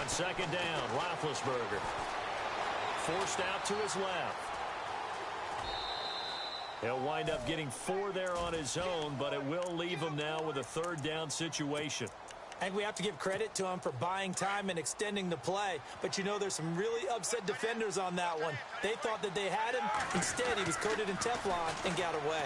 On second down, Roethlisberger. Forced out to his left. He'll wind up getting 4 there on his own, but it will leave him now with a third down situation. I think we have to give credit to him for buying time and extending the play. But, you know, there's some really upset defenders on that one. They thought that they had him. Instead, he was coated in Teflon and got away.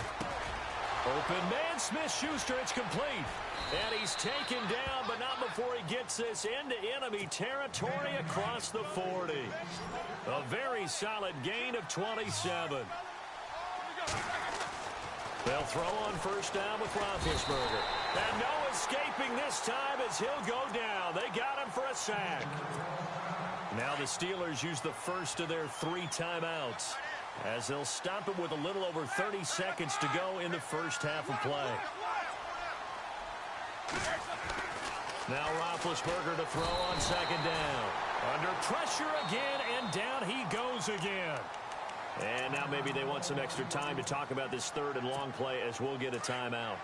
Open man, Smith-Schuster, it's complete. And he's taken down, but not before he gets this into enemy territory across the 40. A very solid gain of 27. They'll throw on first down with Roethlisberger. And no escaping this time as he'll go down. They got him for a sack. Now the Steelers use the first of their 3 timeouts as they'll stop it with a little over 30 seconds to go in the first half of play. Now Roethlisberger to throw on second down. Under pressure again, and down he goes again. And now maybe they want some extra time to talk about this third and long play as we'll get a timeout.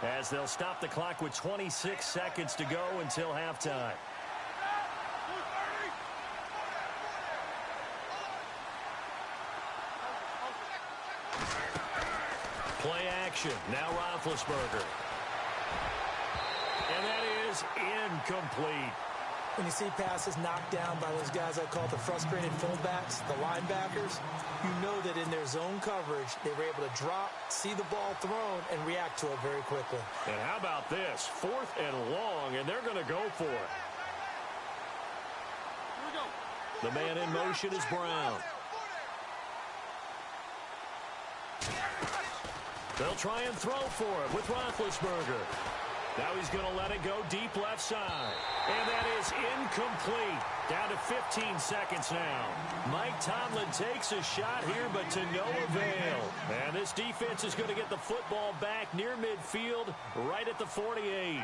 As they'll stop the clock with 26 seconds to go until halftime. Play action. Now Roethlisberger. And that is incomplete. When you see passes knocked down by those guys I call the frustrated fullbacks, the linebackers, you know that in their zone coverage, they were able to drop, see the ball thrown, and react to it very quickly. And how about this? 4th and long, and they're going to go for it. The man in motion is Brown. They'll try and throw for it with Roethlisberger. Now he's going to let it go deep left side. And that is incomplete. Down to 15 seconds now. Mike Tomlin takes a shot here, but to no avail. And this defense is going to get the football back near midfield, right at the 48.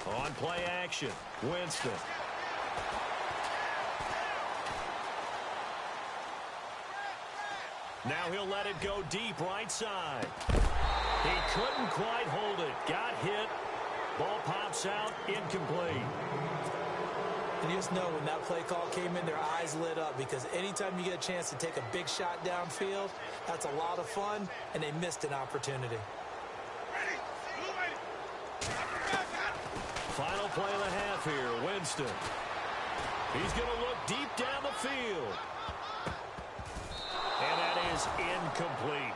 On play action, Winston. Now he'll let it go deep right side. He couldn't quite hold it. Got hit. Ball pops out, incomplete. And you just know when that play call came in, their eyes lit up because anytime you get a chance to take a big shot downfield, that's a lot of fun, and they missed an opportunity. Final play of the half here, Winston. He's going to look deep down the field. And that is incomplete.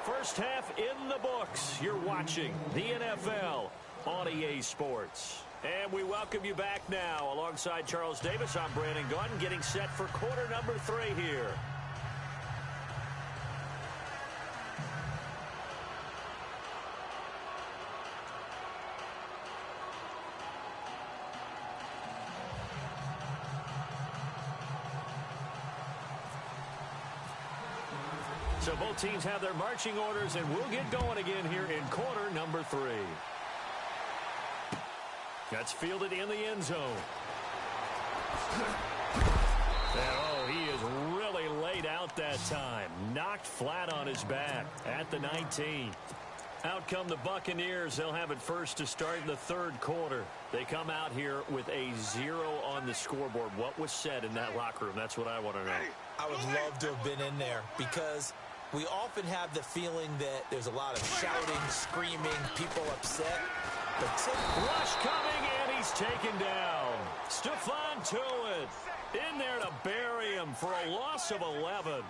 First half in the books. You're watching the NFL on EA Sports. And we welcome you back now. Alongside Charles Davis, I'm Brandon Gunn, getting set for quarter number 3 here. So both teams have their marching orders, and we'll get going again here in quarter number 3. That's fielded in the end zone. Oh, he is really laid out that time. Knocked flat on his back at the 19. Out come the Buccaneers. They'll have it first to start in the third quarter. They come out here with a 0 on the scoreboard. What was said in that locker room? That's what I want to know. I would love to have been in there because we often have the feeling that there's a lot of shouting, screaming, people upset. But rush coming, and he's taken down. Stephon Tuitt in there to bury him for a loss of 11.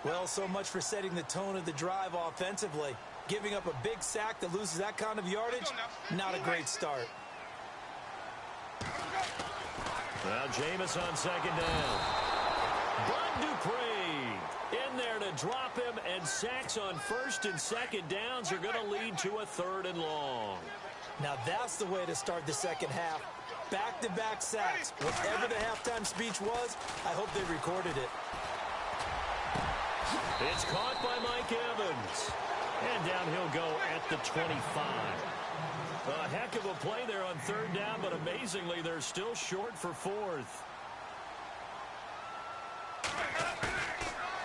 Well, so much for setting the tone of the drive offensively. Giving up a big sack that loses that kind of yardage, not a great start. Now Jameis on second down. Bud Dupree in there to drop him, and sacks on first and second downs are going to lead to a third and long. Now that's the way to start the second half. Back-to-back sacks. Whatever the halftime speech was, I hope they recorded it. It's caught by Mike Evans. And down he'll go at the 25. A heck of a play there on third down, but amazingly, they're still short for fourth.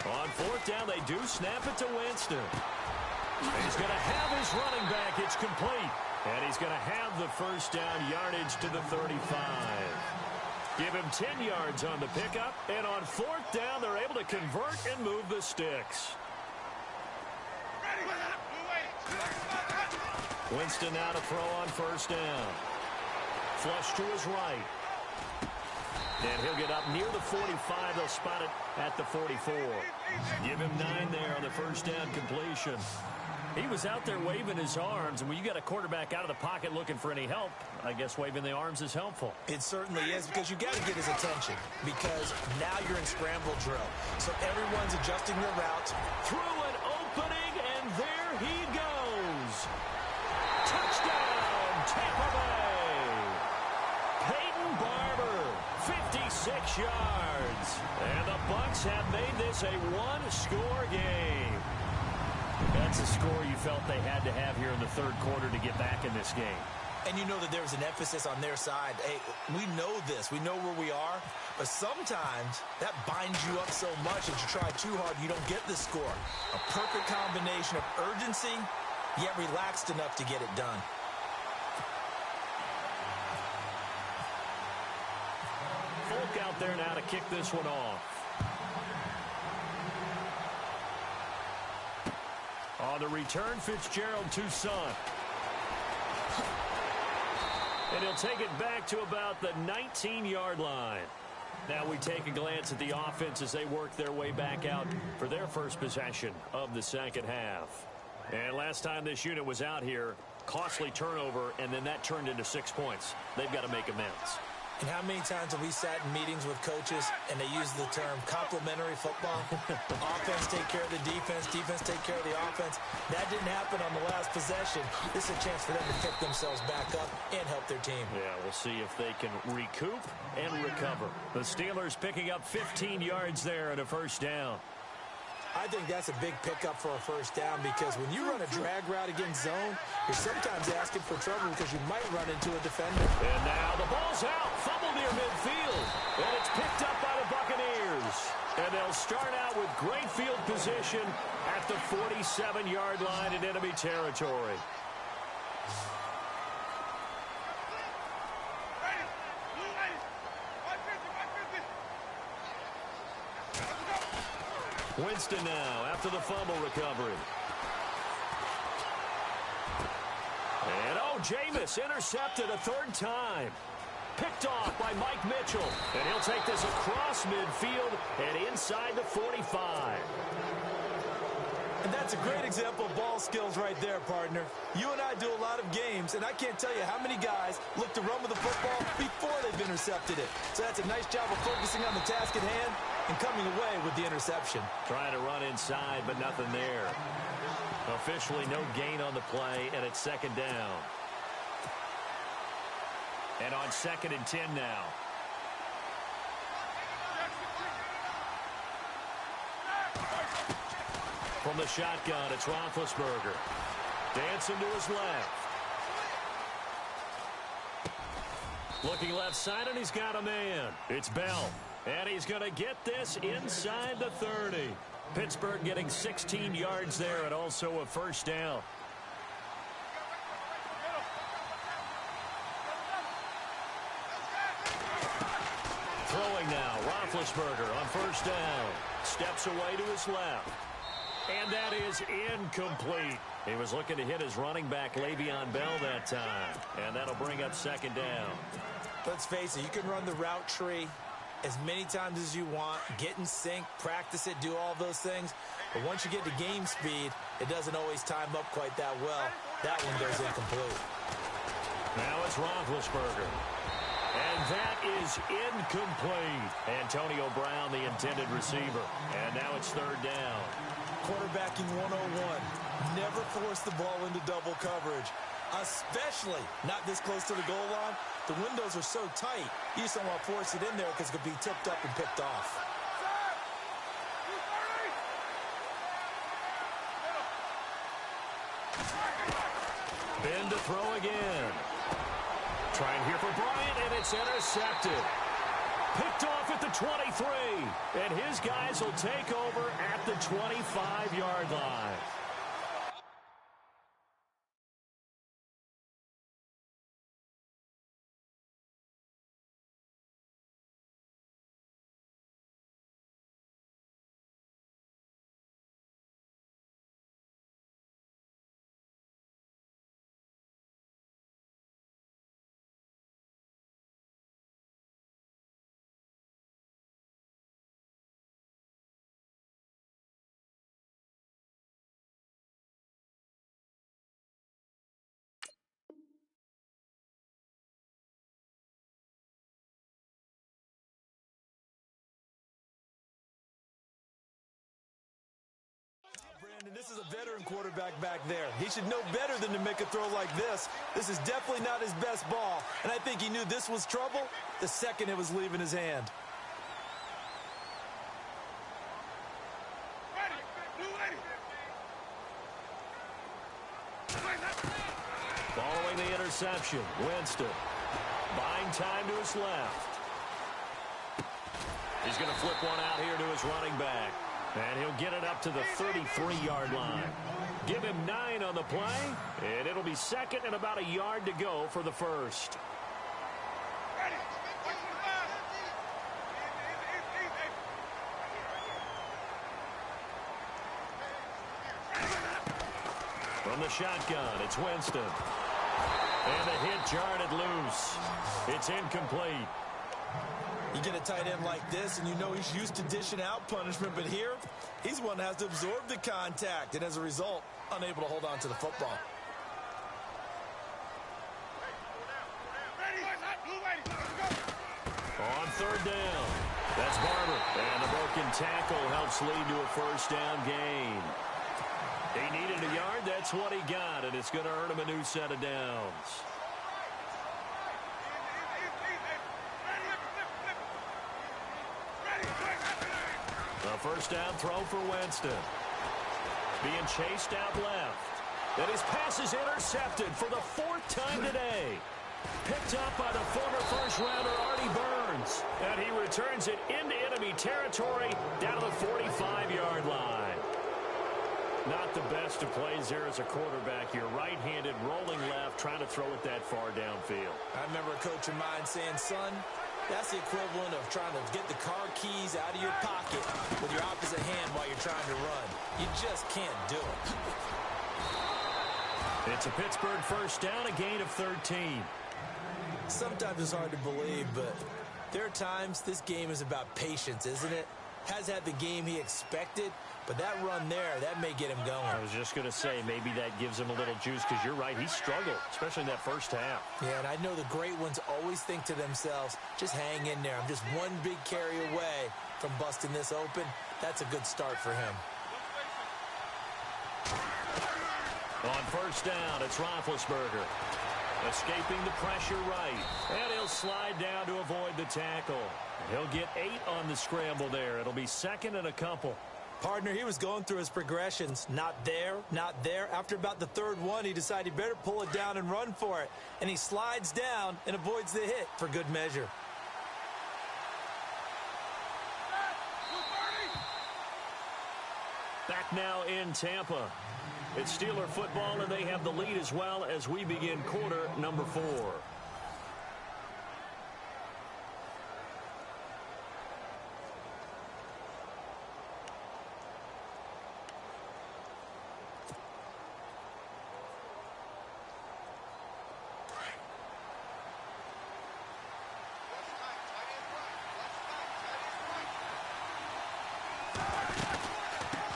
On fourth down, they do snap it to Winston. He's going to have his running back. It's complete. And he's going to have the first down yardage to the 35. Give him 10 yards on the pickup. And on fourth down, they're able to convert and move the sticks. Winston now to throw on first down. Flush to his right. And he'll get up near the 45. They'll spot it at the 44. Give him 9 there on the first down completion. He was out there waving his arms, and when you got a quarterback out of the pocket looking for any help, I guess waving the arms is helpful. It certainly is, because you got to get his attention, because now you're in scramble drill. So everyone's adjusting their routes. Through an opening, and there he goes. Touchdown, Tampa Bay. Peyton Barber, 56 yards. And the Bucs have made this a one-score game. That's a score you felt they had to have here in the third quarter to get back in this game. And you know that there was an emphasis on their side. Hey, we know this. We know where we are. But sometimes that binds you up so much that you try too hard, you don't get the score. A perfect combination of urgency, yet relaxed enough to get it done. Folk out there now to kick this one off. On the return, Fitzgerald to Son. And he'll take it back to about the 19-yard line. Now we take a glance at the offense as they work their way back out for their first possession of the second half. And last time this unit was out here, costly turnover, and then that turned into 6 points. They've got to make amends. And how many times have we sat in meetings with coaches and they use the term complementary football? Offense take care of the defense, defense take care of the offense. That didn't happen on the last possession. This is a chance for them to pick themselves back up and help their team. Yeah, we'll see if they can recoup and recover. The Steelers picking up 15 yards there and a first down. I think that's a big pickup for a first down, because when you run a drag route against zone, you're sometimes asking for trouble because you might run into a defender. And now the ball's out. Fumble near midfield. And it's picked up by the Buccaneers. And they'll start out with great field position at the 47-yard line in enemy territory. Winston now after the fumble recovery. And Jameis intercepted a third time. Picked off by Mike Mitchell. And he'll take this across midfield and inside the 45. And that's a great example of ball skills right there, partner. You and I do a lot of games, and I can't tell you how many guys look to run with the football before they've intercepted it. So that's a nice job of focusing on the task at hand and coming away with the interception. Trying to run inside, but nothing there. Officially no gain on the play, and it's second down. And on 2nd and 10 now. From the shotgun, it's Roethlisberger. Dancing to his left. Looking left side, and he's got a man. It's Bell. And he's going to get this inside the 30. Pittsburgh getting 16 yards there and also a first down. Throwing now, Roethlisberger on first down. Steps away to his left. And that is incomplete. He was looking to hit his running back, Le'Veon Bell, that time. And that'll bring up second down. Let's face it, you can run the route tree as many times as you want, get in sync, practice it, do all those things. But once you get to game speed, it doesn't always time up quite that well. That one goes incomplete. Now it's Roethlisberger. And that is incomplete. Antonio Brown, the intended receiver. And now it's third down. Quarterbacking 101. Never force the ball into double coverage, especially not this close to the goal line. The windows are so tight, you just don't want to force it in there because it could be tipped up and picked off. Bend to throw again. Trying here for Bryant, and it's intercepted. Picked off at the 23. And his guys will take over at the 25-yard line. Brandon, this is a veteran quarterback back there. He should know better than to make a throw like this. This is definitely not his best ball, and I think he knew this was trouble the second it was leaving his hand. Following the interception, Winston buying time to his left. He's going to flip one out here to his running back. And he'll get it up to the 33-yard line. Give him 9 on the play, and it'll be second and about a yard to go for the first. From the shotgun, it's Winston. And the hit jarred it loose. It's incomplete. You get a tight end like this, and you know he's used to dishing out punishment, but here, he's one that has to absorb the contact, and as a result, unable to hold on to the football. On third down, that's Barber. And the broken tackle helps lead to a first down gain. He needed a yard, that's what he got, and it's going to earn him a new set of downs. A first down throw for Winston. Being chased out left. And his pass is intercepted for the 4th time today. Picked up by the former first-rounder Artie Burns. And he returns it into enemy territory down to the 45-yard line. Not the best of plays there as a quarterback. You're right-handed, rolling left, trying to throw it that far downfield. I remember a coach of mine saying, son, that's the equivalent of trying to get the car keys out of your pocket with your opposite hand while you're trying to run. You just can't do it. It's a Pittsburgh first down, a gain of 13. Sometimes it's hard to believe, but there are times this game is about patience, isn't it? Has had the game he expected, but that run there, that may get him going. I was just going to say, maybe that gives him a little juice, because you're right, he struggled, especially in that first half. Yeah, and I know the great ones always think to themselves, just hang in there. I'm just one big carry away from busting this open. That's a good start for him. On first down, it's Roethlisberger. Escaping the pressure right. And he'll slide down to avoid the tackle. He'll get 8 on the scramble there. It'll be second and a couple. Partner, he was going through his progressions. Not there, not there. After about the third one, he decided he better pull it down and run for it. And he slides down and avoids the hit for good measure. Back now in Tampa. It's Steeler football, and they have the lead as well as we begin quarter number 4.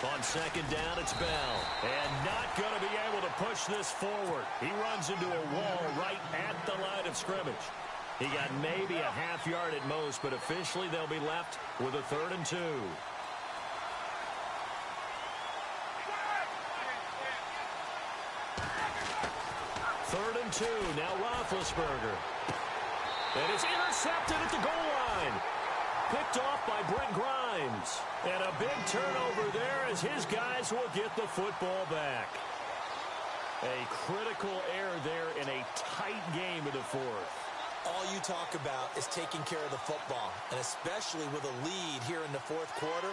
On second down, it's Bell. And not going to be able to push this forward. He runs into a wall right at the line of scrimmage. He got maybe a half yard at most, but officially they'll be left with a 3rd and 2. Third and 2, now Roethlisberger. And it's intercepted at the goal line. Picked off by Brent Grimes. And a big turnover there as his guys will get the football back. A critical error there in a tight game of the fourth. All you talk about is taking care of the football, and especially with a lead here in the fourth quarter,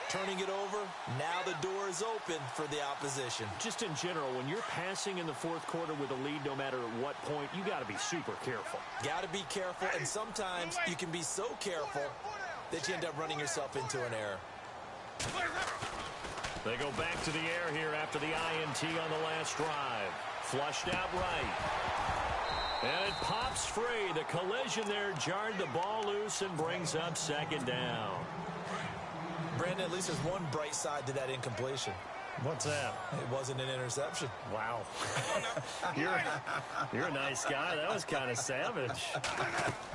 turning it over, now the door is open for the opposition. Just in general, when you're passing in the fourth quarter with a lead, no matter at what point, you got to be super careful. Got to be careful, and sometimes you can be so careful that you end up running yourself into an error. They go back to the air here after the INT on the last drive. Flushed out right. And it pops free. The collision there jarred the ball loose and brings up second down. Brandon, at least there's one bright side to that incompletion. What's that? It wasn't an interception. Wow. You're a nice guy. That was kind of savage.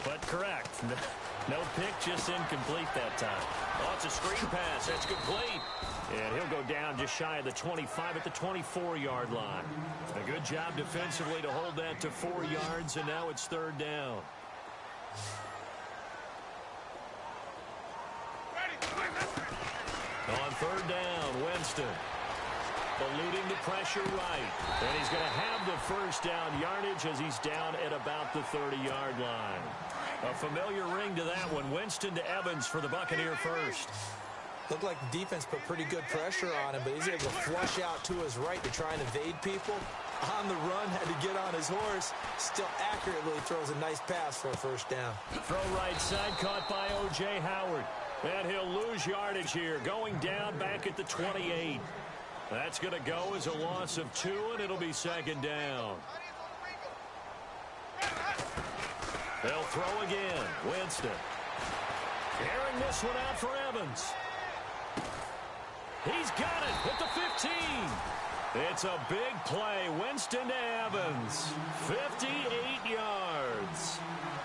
But correct. No pick, just incomplete that time. Oh, it's a screen pass. That's complete. And he'll go down just shy of the 25 at the 24-yard line. A good job defensively to hold that to 4 yards, and now it's third down. On third down, Winston. Eluding the pressure right. And he's going to have the first down yardage as he's down at about the 30-yard line. A familiar ring to that one. Winston to Evans for the Buccaneer first. Looked like the defense put pretty good pressure on him, but he's able to flush out to his right to try and evade people. On the run, had to get on his horse. Still accurately throws a nice pass for a first down. Throw right side, caught by O.J. Howard. And he'll lose yardage here, going down back at the 28. That's going to go as a loss of 2, and it'll be second down. They'll throw again. Winston. Carrying this one out for Evans. He's got it at the 15. It's a big play. Winston to Evans. 58 yards.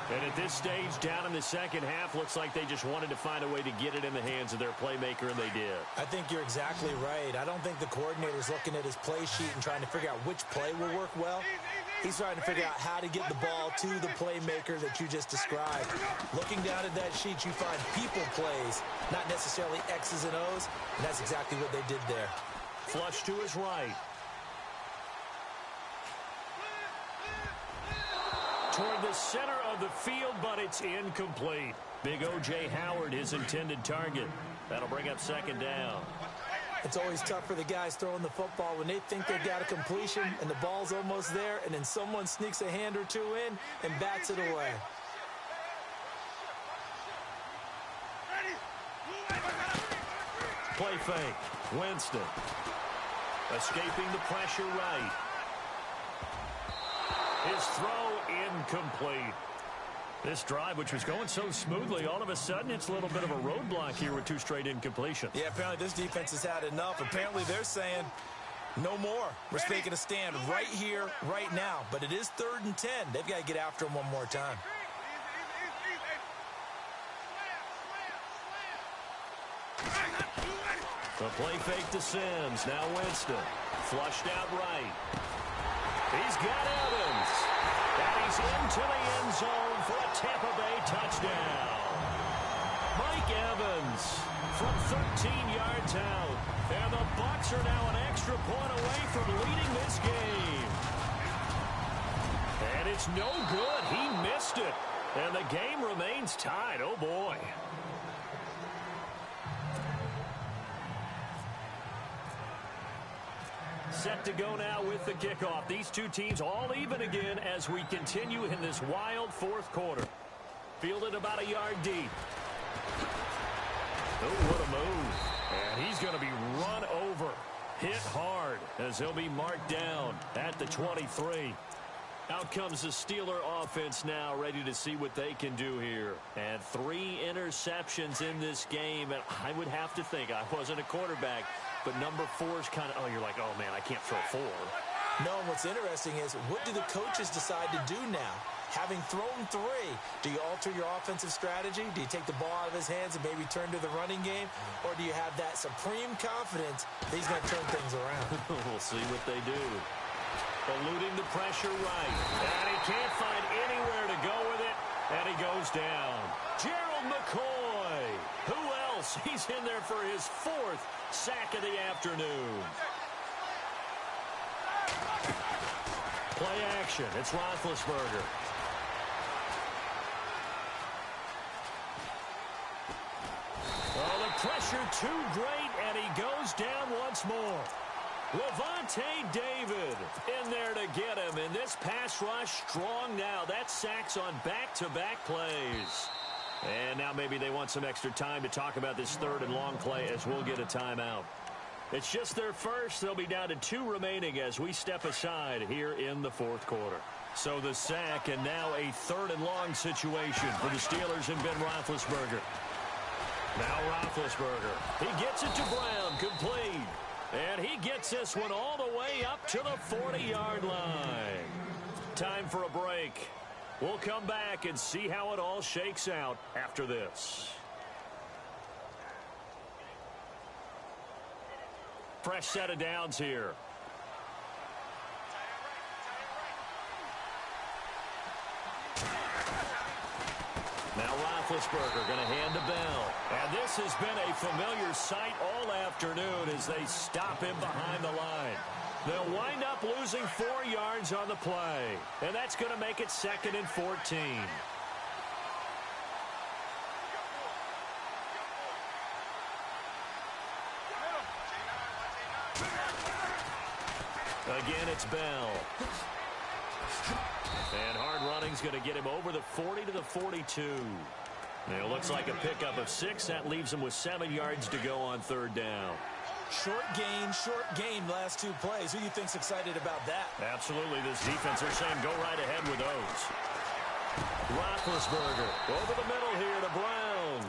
And at this stage, down in the second half, looks like they just wanted to find a way to get it in the hands of their playmaker, and they did. I think you're exactly right. I don't think the coordinator's looking at his play sheet and trying to figure out which play will work well. He's trying to figure out how to get the ball to the playmaker that you just described. Looking down at that sheet, you find people plays, not necessarily X's and O's, and that's exactly what they did there. Flush to his right. Toward the center of the field, but it's incomplete. Big O.J. Howard, his intended target. That'll bring up second down. It's always tough for the guys throwing the football when they think they've got a completion and the ball's almost there, and then someone sneaks a hand or two in and bats it away. Play fake. Winston. Escaping the pressure right. His throw incomplete. This drive, which was going so smoothly, all of a sudden it's a little bit of a roadblock here with 2 straight incompletions. Yeah, apparently this defense has had enough. Apparently they're saying no more. We're taking a stand right here, right now. But it is 3rd and 10. They've got to get after him one more time. The play fake to Sims. Now Winston. Flushed out right. He's got Evans. And he's into the end zone for a Tampa Bay touchdown. Mike Evans from 13 yards out. And the Bucs are now an extra point away from leading this game. And it's no good. He missed it. And the game remains tied. Oh, boy. Set to go now with the kickoff. These two teams all even again as we continue in this wild fourth quarter. Fielded about a yard deep. Oh, what a move. And he's going to be run over. Hit hard as he'll be marked down at the 23. Out comes the Steeler offense now, ready to see what they can do here. And 3 interceptions in this game. And I would have to think, I wasn't a quarterback, but number 4 is kind of, oh, you're like, oh, man, I can't throw 4. No, what's interesting is, what do the coaches decide to do now? Having thrown 3, do you alter your offensive strategy? Do you take the ball out of his hands and maybe turn to the running game? Or do you have that supreme confidence that he's going to turn things around? We'll see what they do. Eluding the pressure right. And he can't find anywhere to go with it. And he goes down. Gerald McCoy. Who else? He's in there for his 4th sack of the afternoon. Play action. It's Roethlisberger. Oh, the pressure too great, and he goes down once more. Lavonte David in there to get him, and this pass rush strong now. That's sacks on back-to-back plays. And now maybe they want some extra time to talk about this third and long play as we'll get a timeout. It's just their first. They'll be down to 2 remaining as we step aside here in the fourth quarter. So the sack and now a third and long situation for the Steelers and Ben Roethlisberger. Now Roethlisberger. He gets it to Brown. Complete. And he gets this one all the way up to the 40-yard line. Time for a break. We'll come back and see how it all shakes out after this. Fresh set of downs here. Now Roethlisberger going to hand to Bell. And this has been a familiar sight all afternoon as they stop him behind the line. They'll wind up losing 4 yards on the play. And that's going to make it 2nd and 14. Again, it's Bell. And hard running's going to get him over the 40 to the 42. And it looks like a pickup of 6. That leaves him with 7 yards to go on third down. Short gain last 2 plays. Who do you think's excited about that? Absolutely. This defense, they're saying go right ahead with those. Roethlisberger over the middle here to Brown.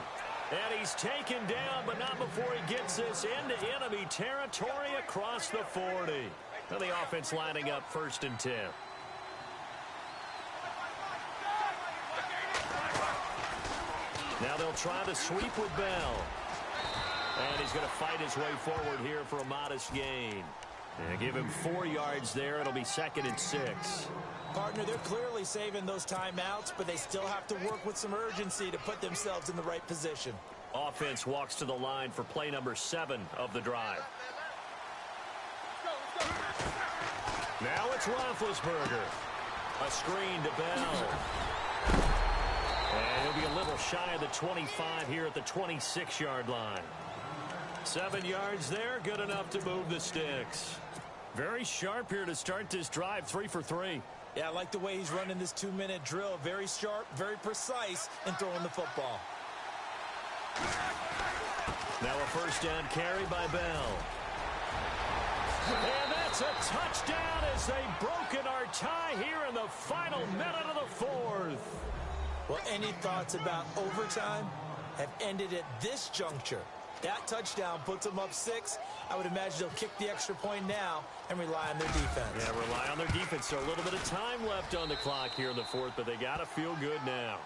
And he's taken down, but not before he gets this into enemy territory across the 40. Now the offense lining up 1st and 10. Now they'll try the sweep with Bell. And he's going to fight his way forward here for a modest gain. And give him 4 yards there. It'll be 2nd and 6. Partner, they're clearly saving those timeouts, but they still have to work with some urgency to put themselves in the right position. Offense walks to the line for play number 7 of the drive. Now it's Roethlisberger. A screen to Bell. And he'll be a little shy of the 25 here at the 26-yard line. 7 yards there, good enough to move the sticks. Very sharp here to start this drive, 3 for 3. Yeah, I like the way he's running this 2-minute drill. Very sharp, very precise in throwing the football. Now a first down carry by Bell. And that's a touchdown as they've broken our tie here in the final minute of the 4th. Well, any thoughts about overtime have ended at this juncture. That touchdown puts them up 6. I would imagine they'll kick the extra point now and rely on their defense. Yeah, rely on their defense. So a little bit of time left on the clock here in the 4th, but they got to feel good now.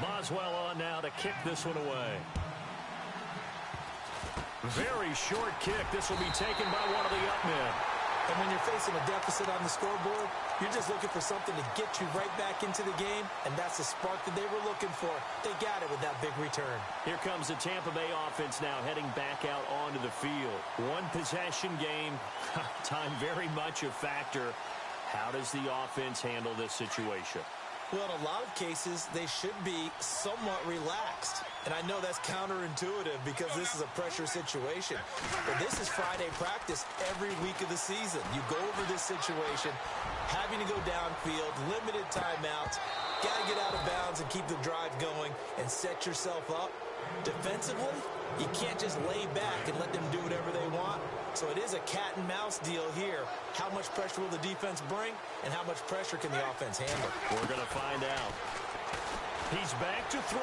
Boswell on now to kick this one away. Very short kick. This will be taken by one of the up men. And when you're facing a deficit on the scoreboard, you're just looking for something to get you right back into the game, and that's the spark that they were looking for. They got it with that big return. Here comes the Tampa Bay offense now heading back out onto the field. One possession game, time very much a factor. How does the offense handle this situation? Well, in a lot of cases, they should be somewhat relaxed. And I know that's counterintuitive because this is a pressure situation. But this is Friday practice every week of the season. You go over this situation, having to go downfield, limited timeouts, got to get out of bounds and keep the drive going and set yourself up. Defensively, you can't just lay back and let them do whatever they want. So it is a cat and mouse deal here. How much pressure will the defense bring, and how much pressure can the offense handle? We're going to find out. He's back to throw.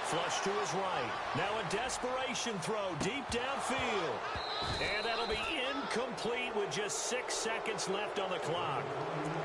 Flush to his right. Now a desperation throw deep downfield. And that'll be incomplete with just 6 seconds left on the clock.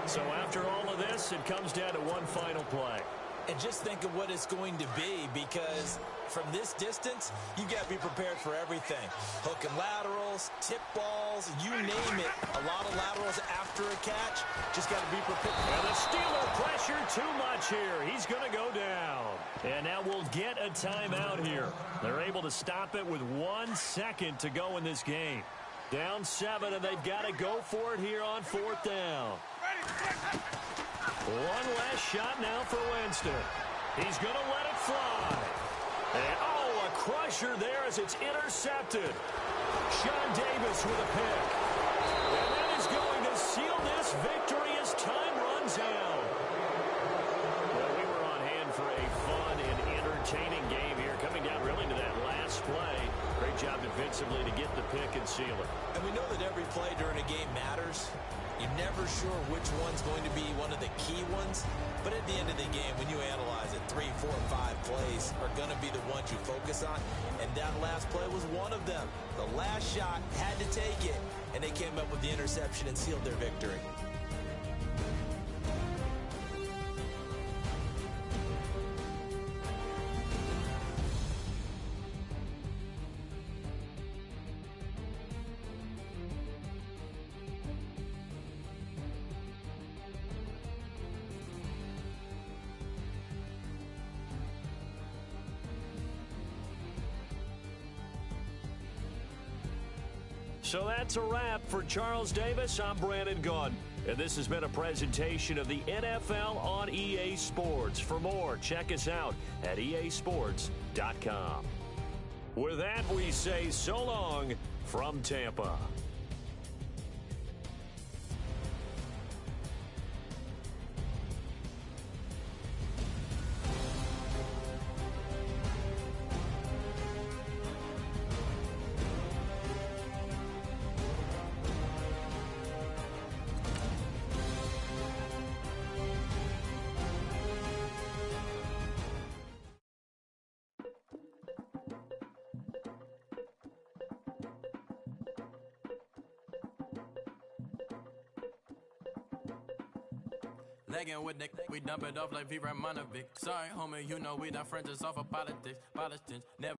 So after all of this, it comes down to one final play. And And just think of what it's going to be, because from this distance, you got to be prepared for everything. Hook and laterals, tip balls, you name it. A lot of laterals after a catch. Just got to be prepared. And the Steeler pressure too much here. He's going to go down. And now we'll get a timeout here. They're able to stop it with 1 second to go in this game. Down 7, and they've got to go for it here on 4th down. One last shot now for Winston. He's going to let it fly. And, oh, a crusher there as it's intercepted. Sean Davis with a pick. And that is going to seal this victory as time runs out. Well, we were on hand for a fun and entertaining game here, coming down really to that last play. Great job defensively to get the pick and seal it. And we know that every play during a game matters. You're never sure which one's going to be one of the key ones. But at the end of the game, when you analyze it, 3, 4, 5 plays are going to be the ones you focus on. And that last play was one of them. The last shot had to take it, and they came up with the interception and sealed their victory. So that's a wrap for Charles Davis. I'm Brandon Gunn. And this has been a presentation of the NFL on EA Sports. For more, check us out at easports.com. With that, we say so long from Tampa. Legging with Nick, we dump it off like V. Ramanovic. Sorry, homie, you know we not friends, it's off of politics. Never